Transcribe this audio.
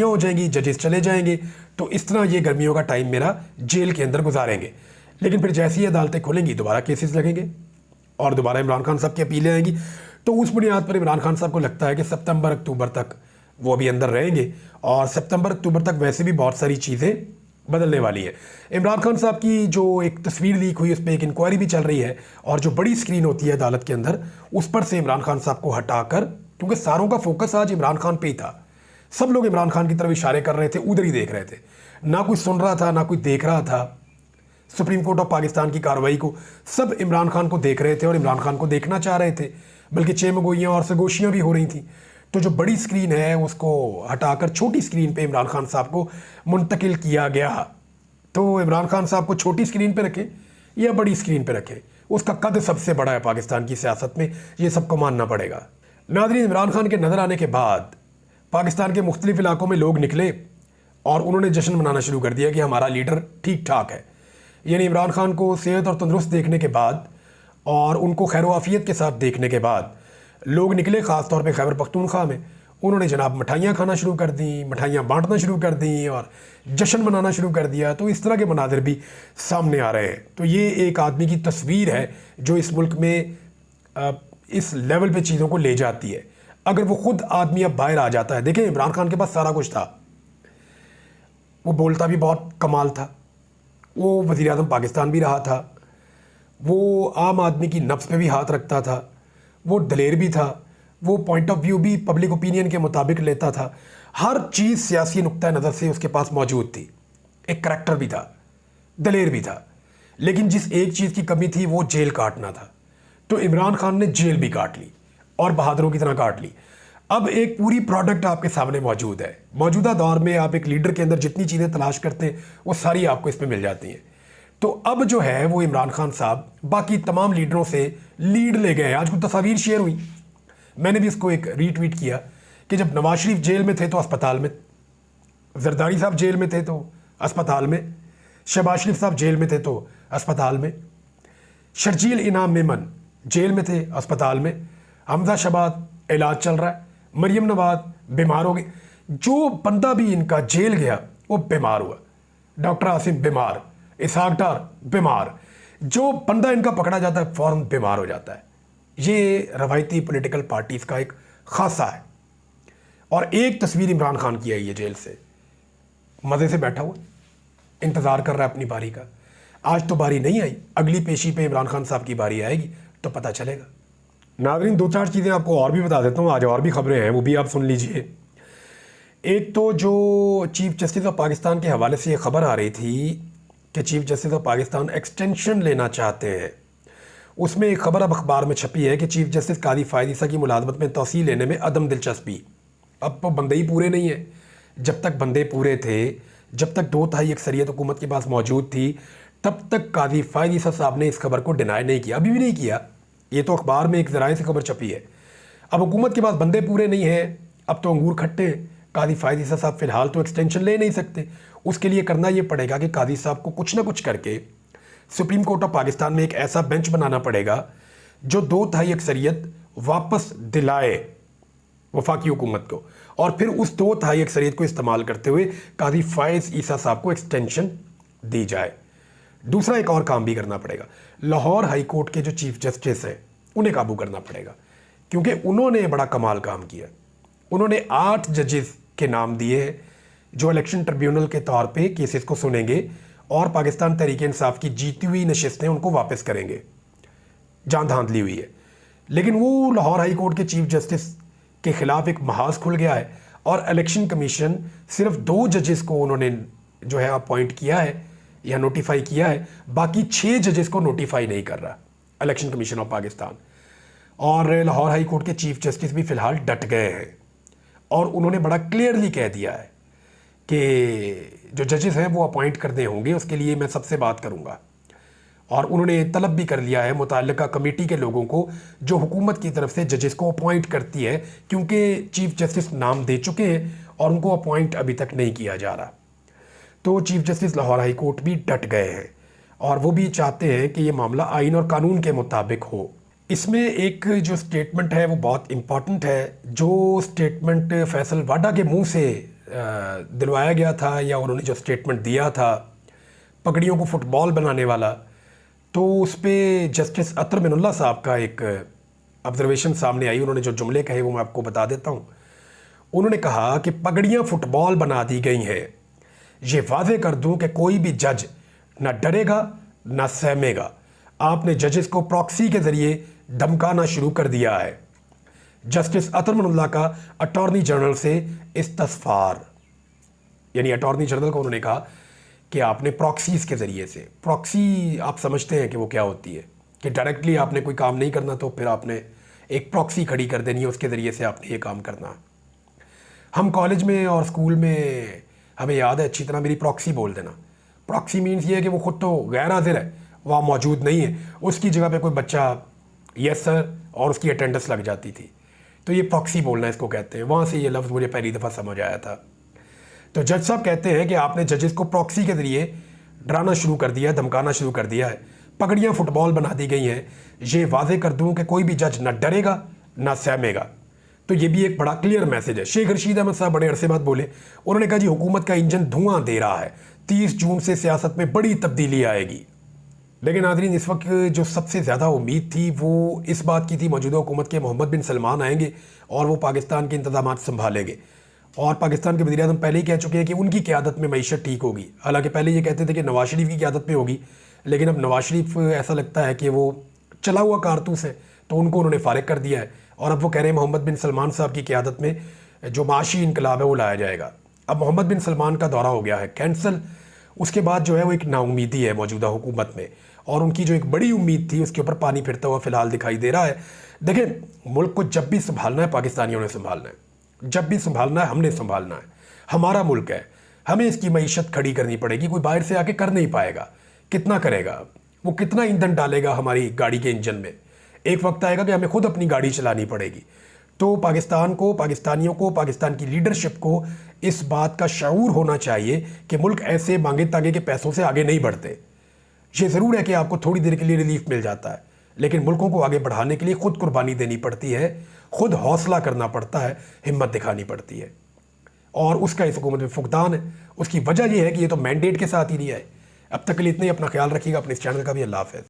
छुट्टियां हो जाएंगी, जजेस चले जाएंगे, तो इस तरह ये गर्मियों का टाइम मेरा जेल के अंदर गुजारेंगे। लेकिन फिर जैसी अदालतें खुलेंगी दोबारा केसेस लगेंगे और दोबारा इमरान खान साहब की अपीलें आएंगी। तो उस बुनियाद पर इमरान खान साहब को लगता है कि सितंबर अक्टूबर तक वो भी अंदर रहेंगे, और सितंबर अक्टूबर तक वैसे भी बहुत सारी चीज़ें बदलने वाली है। इमरान खान साहब की जो एक तस्वीर लीक हुई, उस पर एक इंक्वायरी भी चल रही है, और जो बड़ी स्क्रीन होती है अदालत के अंदर, उस पर से इमरान खान साहब को हटाकर, क्योंकि सारों का फोकस आज इमरान खान पे ही था, सब लोग इमरान खान की तरफ इशारे कर रहे थे, उधर ही देख रहे थे, ना कोई सुन रहा था ना कोई देख रहा था सुप्रीम कोर्ट ऑफ पाकिस्तान की कार्रवाई को। सब इमरान खान को देख रहे थे और इमरान खान को देखना चाह रहे थे, बल्कि चेमगोइयाँ और सरगोशियाँ भी हो रही थी। तो जो बड़ी स्क्रीन है उसको हटाकर छोटी स्क्रीन पे इमरान खान साहब को मुंतकिल किया गया। तो इमरान खान साहब को छोटी स्क्रीन पे रखें या बड़ी स्क्रीन पे रखें, उसका कद सबसे बड़ा है पाकिस्तान की सियासत में, ये सबको मानना पड़ेगा। नाज़रीन, इमरान खान के नज़र आने के बाद पाकिस्तान के मुख्तलिफ इलाकों में लोग निकले और उन्होंने जश्न मनाना शुरू कर दिया कि हमारा लीडर ठीक ठाक है। यानी इमरान खान को सेहत और तंदुरुस्त देखने के बाद और उनको खैर आफियत के साथ देखने के बाद लोग निकले, ख़ास तौर पे खैबर पख्तूनख्वा में। उन्होंने जनाब मिठाइयाँ खाना शुरू कर दी, मिठाइयाँ बांटना शुरू कर दी और जश्न मनाना शुरू कर दिया। तो इस तरह के मनाजिर भी सामने आ रहे हैं। तो ये एक आदमी की तस्वीर है जो इस मुल्क में इस लेवल पे चीज़ों को ले जाती है। अगर वो खुद आदमी अब बाहर आ जाता है, देखें इमरान खान के पास सारा कुछ था, वो बोलता भी बहुत कमाल था, वो वज़ीर आज़म पाकिस्तान भी रहा था, वो आम आदमी की नफ्स पे भी हाथ रखता था, वो दलेर भी था, वो पॉइंट ऑफ व्यू भी पब्लिक ओपिनियन के मुताबिक लेता था। हर चीज़ सियासी नुक्ता नज़र से उसके पास मौजूद थी। एक करैक्टर भी था, दलेर भी था, लेकिन जिस एक चीज़ की कमी थी वो जेल काटना था। तो इमरान खान ने जेल भी काट ली और बहादुरों की तरह काट ली। अब एक पूरी प्रोडक्ट आपके सामने मौजूद है। मौजूदा दौर में आप एक लीडर के अंदर जितनी चीज़ें तलाश करते हैं वो सारी आपको इसमें मिल जाती हैं। तो अब जो है वो इमरान खान साहब बाकी तमाम लीडरों से लीड ले गए। आज कुछ तस्वीर शेयर हुई, मैंने भी इसको एक रीट्वीट किया कि जब नवाज शरीफ जेल में थे तो अस्पताल में, जरदारी साहब जेल में थे तो अस्पताल में, शहबाज शरीफ साहब जेल में थे तो अस्पताल में, शर्जील इनाम मेमन जेल में थे अस्पताल में, हमजा शबाद इलाज चल रहा है, मरियम नवाज बीमार हो गई। जो बंदा भी इनका जेल गया वो बीमार हुआ। डॉक्टर आसिम बीमार, इसहाक डार बीमार, जो बंदा इनका पकड़ा जाता है फौरन बीमार हो जाता है। ये रवायती पॉलिटिकल पार्टीज़ का एक खासा है। और एक तस्वीर इमरान खान की आई है जेल से, मज़े से बैठा हुआ इंतज़ार कर रहा है अपनी बारी का। आज तो बारी नहीं आई, अगली पेशी पे इमरान खान साहब की बारी आएगी तो पता चलेगा। नाज़रीन, दो चार चीज़ें आपको और भी बता देता हूँ, आज और भी खबरें हैं, वो भी आप सुन लीजिए। एक तो जो चीफ जस्टिस ऑफ पाकिस्तान के हवाले से ये खबर आ रही थी कि chief justice of Pakistan extension लेना चाहते हैं, उसमें एक खबर अब अखबार में छपी है कि चीफ जस्टिस कादी फ़ायद ईसा की मुलाजमत में तौसील लेने में अदम दिलचस्पी। अब तो बंदे ही पूरे नहीं है। जब तक बंदे पूरे थे, जब तक 2/3 अक्सरियत हुकूमत के पास मौजूद थी, तब तक कादी फ़ायद ईसा साहब ने इस खबर को डिनाई नहीं किया, अभी भी नहीं किया। ये तो अखबार में एक ज़राए से खबर छपी है। अब हुकूमत के पास बंदे पूरे नहीं हैं, अब तो अंगूर खट्टे हैं। कादी फ़ायद ईसा साहब फ़िलहाल तो एक्सटेंशन ले नहीं सकते। उसके लिए करना ये पड़ेगा कि कादी साहब को कुछ ना कुछ करके सुप्रीम कोर्ट ऑफ पाकिस्तान में एक ऐसा बेंच बनाना पड़ेगा जो 2/3 अक्सरियत वापस दिलाए वफाकी हुकूमत को, और फिर उस 2/3 अक्सरियत को इस्तेमाल करते हुए कादी फ़ायद ईसा साहब को एक्सटेंशन दी जाए। दूसरा एक और काम भी करना पड़ेगा, लाहौर हाई कोर्ट के जो चीफ जस्टिस हैं उन्हें काबू करना पड़ेगा, क्योंकि उन्होंने बड़ा कमाल काम किया। उन्होंने 8 जजेस के नाम दिए हैं जो इलेक्शन ट्रिब्यूनल के तौर पे केसेस को सुनेंगे और पाकिस्तान तहरीक इंसाफ की जीती हुई नशिस्तें उनको वापस करेंगे। जान धांधली हुई है, लेकिन वो लाहौर हाई कोर्ट के चीफ जस्टिस के खिलाफ एक महाज खुल गया है और इलेक्शन कमीशन सिर्फ 2 जजेस को उन्होंने जो है अपॉइंट किया है या नोटिफाई किया है, बाकी 6 जजेस को नोटिफाई नहीं कर रहा इलेक्शन कमीशन ऑफ पाकिस्तान। और लाहौर हाई कोर्ट के चीफ जस्टिस भी फ़िलहाल डट गए हैं और उन्होंने बड़ा क्लियरली कह दिया है कि जो जजेस हैं वो अपॉइंट करने होंगे, उसके लिए मैं सबसे बात करूंगा। और उन्होंने तलब भी कर लिया है मुताल्लिका कमेटी के लोगों को जो हुकूमत की तरफ से जजेस को अपॉइंट करती है, क्योंकि चीफ जस्टिस नाम दे चुके हैं और उनको अपॉइंट अभी तक नहीं किया जा रहा। तो chief justice Lahore high court भी डट गए हैं और वो भी चाहते हैं कि ये मामला आइन और कानून के मुताबिक हो। इसमें एक जो स्टेटमेंट है वो बहुत इम्पॉर्टेंट है, जो स्टेटमेंट फैसल वाडा के मुंह से दिलवाया गया था या उन्होंने जो स्टेटमेंट दिया था पगड़ियों को फुटबॉल बनाने वाला, तो उस पर जस्टिस अतर मिनुल्लाह साहब का एक ऑब्जर्वेशन सामने आई। उन्होंने जो जुमले कहे वो मैं आपको बता देता हूँ। उन्होंने कहा कि पगड़ियाँ फुटबॉल बना दी गई हैं, ये वादे कर दूं कि कोई भी जज ना डरेगा ना सहमेगा। आपने जजेस को प्रॉक्सी के ज़रिए धमकाना शुरू कर दिया है। जस्टिस अतर मिनुल्लाह का अटॉर्नी जनरल से इस्तफार, यानी अटॉर्नी जनरल को उन्होंने कहा कि आपने प्रॉक्सीज़ के ज़रिए से, प्रॉक्सी आप समझते हैं कि वो क्या होती है, कि डायरेक्टली आपने कोई काम नहीं करना तो फिर आपने एक प्रॉक्सी खड़ी कर देनी है, उसके ज़रिए से आपने ये काम करना है। हम कॉलेज में और स्कूल में हमें याद है अच्छी तरह मेरी प्रॉक्सी बोल देना। प्रॉक्सी मीन्स ये है कि वो खुद तो गैर हाजिर है, वहाँ मौजूद नहीं है, उसकी जगह पे कोई बच्चा यस सर और उसकी अटेंडेंस लग जाती थी, तो ये प्रॉक्सी बोलना इसको कहते हैं। वहाँ से ये लफ्ज़ मुझे पहली दफ़ा समझ आया था। तो जज साहब कहते हैं कि आपने जजेस को प्रॉक्सी के ज़रिए डराना शुरू कर दिया, धमकाना शुरू कर दिया है। पगड़ियाँ फुटबॉल बना दी गई हैं, ये वादे कर दूँ कि कोई भी जज ना डरेगा ना सहमेगा। तो ये भी एक बड़ा क्लियर मैसेज है। शेख रशीद अहमद साहब बड़े अरसे बाद बोले, उन्होंने कहा जी हुकूमत का इंजन धुआं दे रहा है, 30 जून से सियासत में बड़ी तब्दीली आएगी। लेकिन नाज़रीन, इस वक्त जो सबसे ज़्यादा उम्मीद थी वो इस बात की थी मौजूदा हुकूमत के मोहम्मद बिन सलमान आएंगे और वो पाकिस्तान के इंतजाम संभालेंगे। और पाकिस्तान के वज़ीर आज़म पहले ही कह चुके हैं कि उनकी क़यादत में मईशत ठीक होगी। हालांकि पहले ये कहते थे कि नवाज शरीफ की क़यादत में होगी, लेकिन अब नवाज शरीफ ऐसा लगता है कि वो चला हुआ कारतूस है, तो उनको उन्होंने फारिग कर दिया है। और अब वो कह रहे हैं मोहम्मद बिन सलमान साहब की क़यादत में जो माशी इनकलाब है वो लाया जाएगा। अब मोहम्मद बिन सलमान का दौरा हो गया है कैंसिल, उसके बाद जो है वो एक नाउमीदी है मौजूदा हुकूमत में, और उनकी जो एक बड़ी उम्मीद थी उसके ऊपर पानी फिरता हुआ फिलहाल दिखाई दे रहा है। देखें, मुल्क को जब भी संभालना है पाकिस्तानियों ने संभालना है, जब भी संभालना है हमने संभालना है। हमारा मुल्क है, हमें इसकी मईशत खड़ी करनी पड़ेगी, कोई बाहर से आके कर नहीं पाएगा। कितना करेगा वो, कितना ईंधन डालेगा हमारी गाड़ी के इंजन में? एक वक्त आएगा कि हमें खुद अपनी गाड़ी चलानी पड़ेगी। तो पाकिस्तान को, पाकिस्तानियों को, पाकिस्तान की लीडरशिप को इस बात का शऊर होना चाहिए कि मुल्क ऐसे मांगे तांगे के पैसों से आगे नहीं बढ़ते। ये ज़रूर है कि आपको थोड़ी देर के लिए रिलीफ मिल जाता है, लेकिन मुल्कों को आगे बढ़ाने के लिए खुद कुर्बानी देनी पड़ती है, खुद हौसला करना पड़ता है, हिम्मत दिखानी पड़ती है, और उसका इस हुकूमत में फुकदान है। उसकी वजह यह है कि ये तो मैंडेट के साथ ही नहीं है। अब तक के लिए इतना ही, अपना ख्याल रखिएगा, अपने इस चैनल का भी। अल्लाह हाफ़िज़।